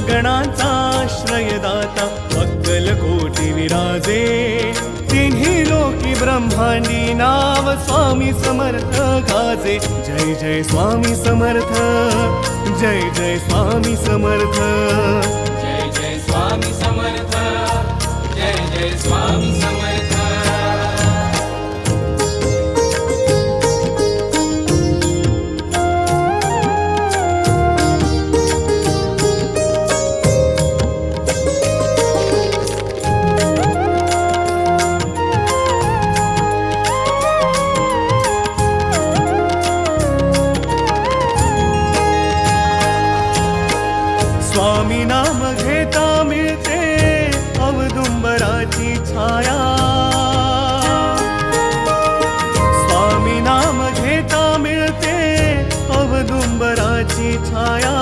गणांचा आश्रयदाता अक्कलकोटी विराजे तिन्ही लोकी ब्रह्मांडी नाव स्वामी समर्थ गाजे जय जय स्वामी समर्थ जय जय स्वामी समर्थ जय जय स्वामी समर्थ जय जय स्वामी समर्थ स्वामी नाम घेता मिळते औदुंबराची छाया स्वामी नाम घेता मिळते औदुंबराची छाया